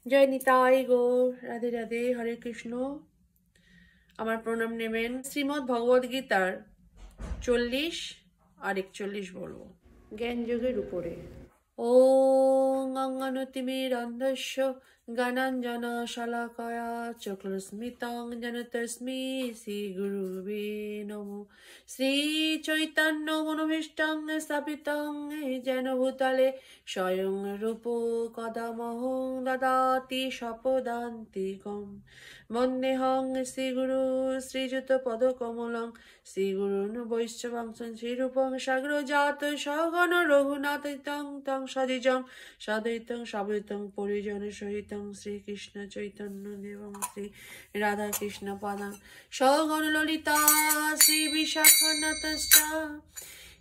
জয় নিতাই গৌর, রাধে রাধে, হরে কৃষ্ণ। আমার প্রণাম নেবেন। শ্রীমদ্ ভগবদ গীতার 40 আর 41 বলবো, জ্ঞান যোগের উপরে। ওং অঙ্গনতিমিরন্ধস্য জ্ঞানাঞ্জন শলাকয়া চক্ষুস্মিলিতং যেন তস্मै শ্রী গুরুবে নমঃ। শ্রী চৈতন্য মনোভীষ্টং স্থাপিতং যেন ভূতলে স্বয়ং রূপ কদামহং দদাতি স্বপদান্তিকং। বন্দেহং শ্রীগুরু শ্রীযুত পদকমলং শ্রীগুরুন বৈষ্ণবাংশং শ্রীরূপং সাগ্রজাত সগণ রঘুনাথিতং তং সদিজং সদৈতং সাবৈতং পরিজন সহিতং শ্রীকৃষ্ণ চৈতন্য দেবং শ্রী রাধা কৃষ্ণ পাদাং সগণ ললিতা শ্রী বিশাখান্বিতশ্চ।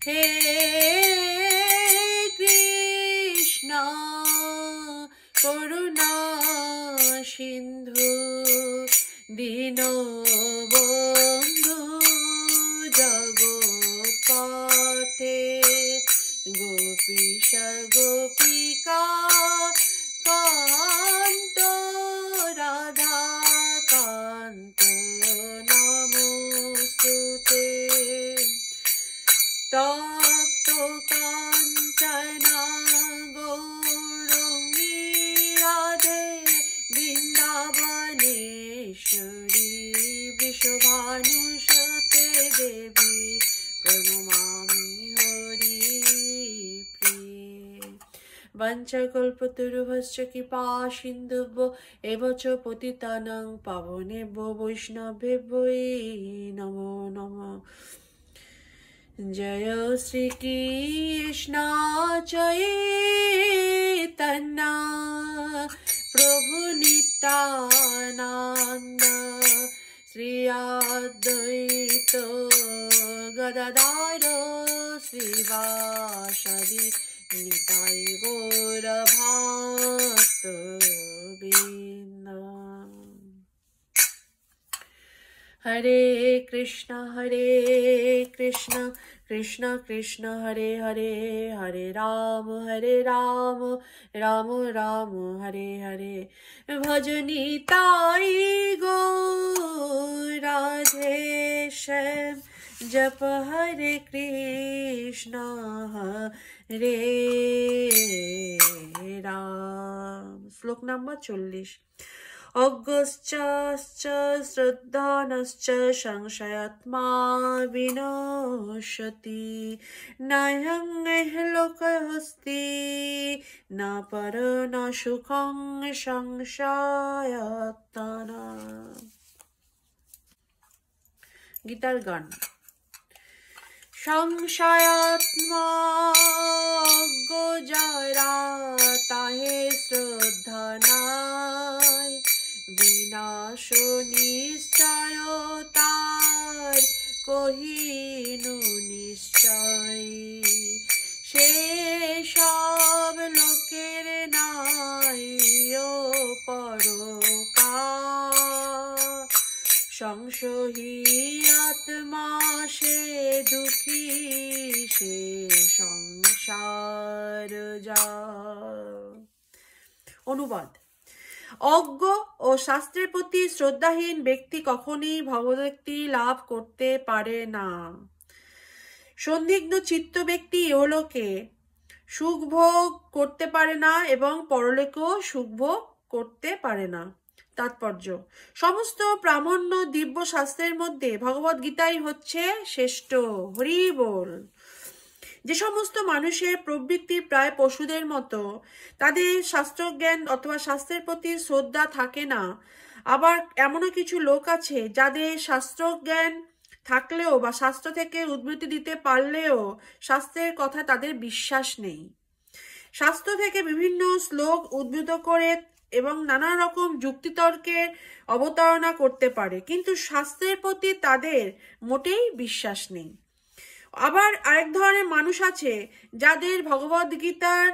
হে কৃষ্ণ করুণা সিন্ধু দীনবন্ধু জগৎপতে গোপীশ গোপিকা কান্ত রাধা কান্ত নমস্তুতে। তপ্ত কাঞ্চনা গৌরাঙ্গী রাধে বৃন্দাবনেশ্বরী বিশ্বভানুসুতে দেবী প্রণমামি হরিপ্রিয়ে। বঞ্চকল্পতরুভশ্চ কৃপা সিন্ধুভ্য এব চ পতিতানাং পাবনেভ্যো বৈষ্ণবেভ্যো নমো নমঃ। জয় শ্রীকৃষ্ণ চৈতন্য প্রভু নিত্যানন্দ শ্রী অদ্বৈত গদাধর শ্রীবাসাদি নিতাই গৌর ভক্তবৃন্দ। হরে কৃষ্ণ কৃষ্ণ কৃষ্ণ হরে হরে, হরে রাম রাম রাম হরে হরে। ভজ নিতাই গৌর রাধে শ্যাম, জপ হরে কৃষ্ণ হরে রাম। শ্লোক নম্বর 40। অজ্ঞশ্চ শ্রদ্ধানশ্চ সংশয়াত্মা বিনশ্যতি, নাহং লোকহস্তি না পর না সুখং সংশয়াত্মনা। গীতার গান। সংশয়াত্মা অজ্ঞ যারা তাহে শ্রদ্ধা নাই, বিনাশ নিশ্চয় তার কহিনু নিশ্চয়। সে সব লোকের নাই ও পরকার, সংশয়ী আত্মা সে দুঃখী সে সংসার যা। অনুবাদ। অজ্ঞ ও শাস্ত্রের প্রতি শ্রদ্ধাহীন ব্যক্তি কখনই ভগবদ্ভক্তি লাভ করতে পারে না। সন্দিগ্ধ চিত্ত ব্যক্তি ইহলোকে সুখ ভোগ করতে পারে না এবং পরলোকেও সুখ ভোগ করতে পারে না। তাৎপর্য: সমস্ত প্রামাণ্য দিব্য শাস্ত্রের মধ্যে ভগবদ গীতাই হচ্ছে শ্রেষ্ঠ। হরি বল। যে সমস্ত মানুষের প্রবৃত্তি প্রায় পশুদের মতো, তাদের শাস্ত্রজ্ঞান অথবা শাস্ত্রের প্রতি শ্রদ্ধা থাকে না। আবার এমনও কিছু লোক আছে যাদের শাস্ত্রজ্ঞান থাকলেও বা শাস্ত্র থেকে উদ্ধৃতি দিতে পারলেও শাস্ত্রের কথা তাদের বিশ্বাস নেই। শাস্ত্র থেকে বিভিন্ন শ্লোক উদ্ধৃত করে এবং নানা রকম যুক্তিতর্কের অবতারণা করতে পারে, কিন্তু শাস্ত্রের প্রতি তাদের মোটেই বিশ্বাস নেই। আবার আরেক ধরনের মানুষ আছে যাদের ভগবদ গীতার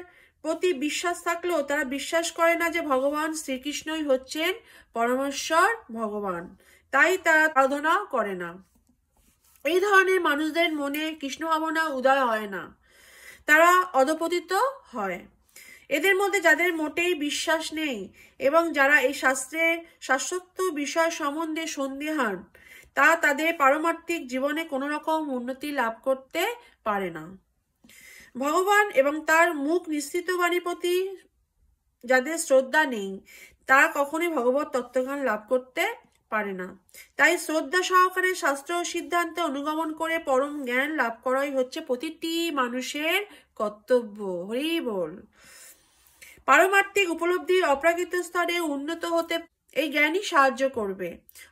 প্রতি বিশ্বাস থাকলেও তারা বিশ্বাস করে না যে ভগবান শ্রীকৃষ্ণই হচ্ছেন পরমেশ্বর ভগবান, তাই তারা আরাধনা করে না। এই ধরনের মানুষদের মনে কৃষ্ণ ভাবনা উদয় হয় না, তারা অধপতিত হয়। এদের মধ্যে যাদের মোটেই বিশ্বাস নেই এবং যারা এই শাস্ত্রের শাশ্বত বিষয় সম্বন্ধে সন্দিহান, তা তাদের পারমার্থিক জীবনে কোনো রকম উন্নতি লাভ করতে পারে না। ভগবান এবং তার মুখ নিঃসৃত বাণীর প্রতি যাদের শ্রদ্ধা নেই, তারা কখনোই ভগবত তত্ত্বজ্ঞান লাভ করতে পারে না। তাই শ্রদ্ধা সহকারে শাস্ত্র ও সিদ্ধান্তে অনুগমন করে পরম জ্ঞান লাভ করাই হচ্ছে প্রতিটি মানুষের কর্তব্য। হরি বল। পারমার্থিক উপলব্ধির অপ্রাকৃত স্তরে উন্নত হতে এই জ্ঞানই সাহায্য করবে।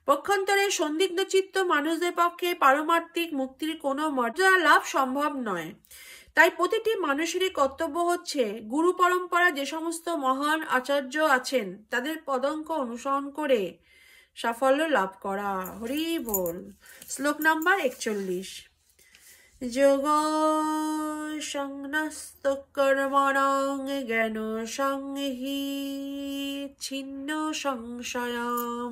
পক্ষান্তরে সন্দিগ্ধ চিত্ত মানুষদের পক্ষে পারমার্থিক মুক্তির কোনো মর্যাদা লাভ সম্ভব নয়। তাই প্রতিটি মানুষেরই কর্তব্য হচ্ছে গুরু পরম্পরা যে সমস্ত মহান আচার্য আছেন তাদের পদাঙ্ক অনুসরণ করে সাফল্য লাভ করা। হরি বল। শ্লোক নাম্বার 41। যোগ সংন্যস্ত কর্মণং জ্ঞান সংহি ছিন্ন সংশয়ম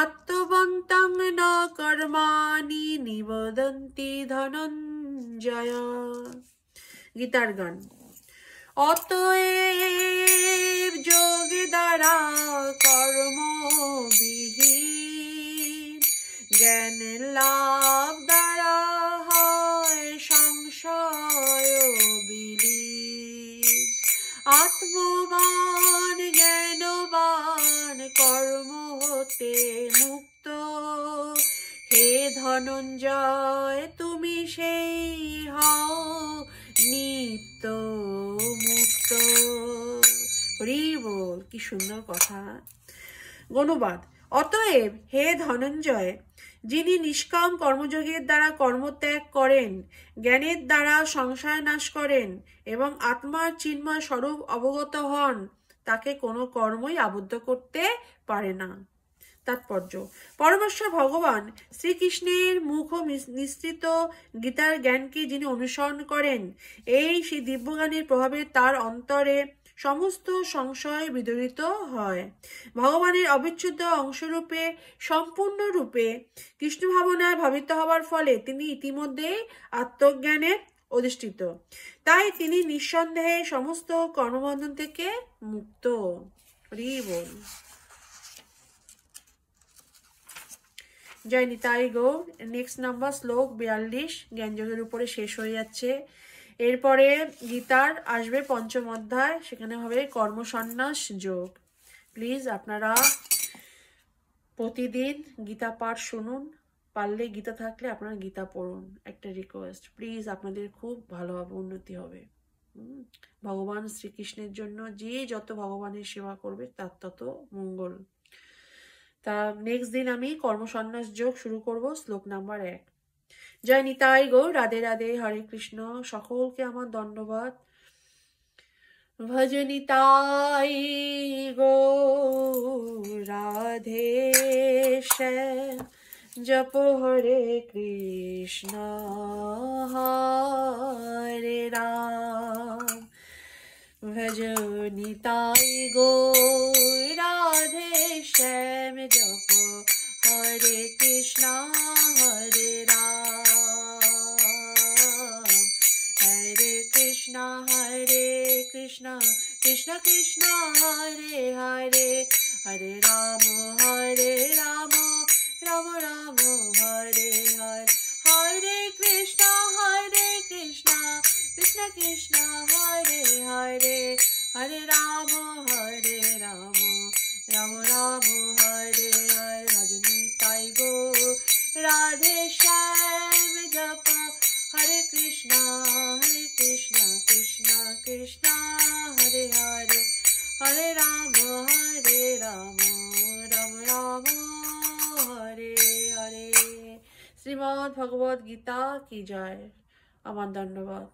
আত্মবন্তং ন কর্মাণি নিবদন্তি ধনঞ্জয়। গীতার গান। অতএব যোগ দ্বারা কর্মবিহীন জ্ঞান লাভ দ্বারা হয় সংশয় বিলীন। আত্মবান জ্ঞানবান কর্ম হতে মুক্ত, হে ধনঞ্জয় তুমি সেই হও নিত্য মুক্ত। হরি বল। কি সুন্দর কথা। অনুবাদ। অতএব হে ধনঞ্জয়, যিনি নিষ্কাম কর্মযোগের দ্বারা কর্মত্যাগ করেন, জ্ঞানের দ্বারা সংশয় নাশ করেন এবং আত্মার চিন্ময় স্বরূপ অবগত হন, তাকে কোনো কর্মই আবদ্ধ করতে পারে না। তাৎপর্য। পরমেশ্বর ভগবান শ্রীকৃষ্ণের মুখ নিঃসৃত গীতার জ্ঞানকে যিনি অনুসরণ করেন, এই সেই দিব্যজ্ঞানের প্রভাবে তার অন্তরে সমস্ত সংশয় বিদরিত হয়। ভগবানের অবিচ্ছেদ্য অংশরূপে সম্পূর্ণরূপে কৃষ্ণ ভাবনায় ভাবিত হবার ফলে তিনি ইতিমধ্যে আত্মজ্ঞানে অধিষ্ঠিত। তাই তিনি নিঃসন্দেহে সমস্ত কর্মবন্ধন থেকে মুক্ত। হরি বল। জয় নিতাই গৌর। নেক্সট নাম্বার শ্লোক 42 জ্ঞানযোগের উপরে শেষ হয়ে যাচ্ছে। এরপরে গীতার আসবে পঞ্চম অধ্যায়, সেখানে হবে কর্মসন্ন্যাস যোগ। প্লিজ আপনারা প্রতিদিন গীতা পাঠ শুনুন, পারলে গীতা থাকলে আপনারা গীতা পড়ুন। একটা রিকোয়েস্ট, প্লিজ আপনাদের খুব ভালোভাবে উন্নতি হবে। ভগবান শ্রীকৃষ্ণের জন্য যে যত ভগবানের সেবা করবে তার তত মঙ্গল। তা নেক্সট দিন আমি কর্মসন্ন্যাস যোগ শুরু করব, শ্লোক নাম্বার 1। জয় নিতাই গৌর। রাধে রাধে। হরে কৃষ্ণ। সকলকে আমার দণ্ডবাদ। ভজ নিতাই গৌর রাধে শ্যাম জপ হরে কৃষ্ণ হরে রাম। ভজ নিতাই গৌর রাধে শ্যাম জপ হরে কৃষ্ণ হরে রাম। হরে কৃষ্ণ কৃষ্ণ কৃষ্ণ হরে হরে, হরে রাম রাম রাম হরে হরে। হরে কৃষ্ণ কৃষ্ণ কৃষ্ণ হরে হরে, হরে রাম রাম রাম হরে হরে। ভজ নিতাই গৌর রাধে শ্যাম জপ হরে কৃষ্ণ কৃষ্ণ কৃষ্ণ হরে হরে, হরে রাম রাম রাম হরে হরে। শ্রীমদ্ ভগবদ গীতা কি জয়। আমার ধন্যবাদ।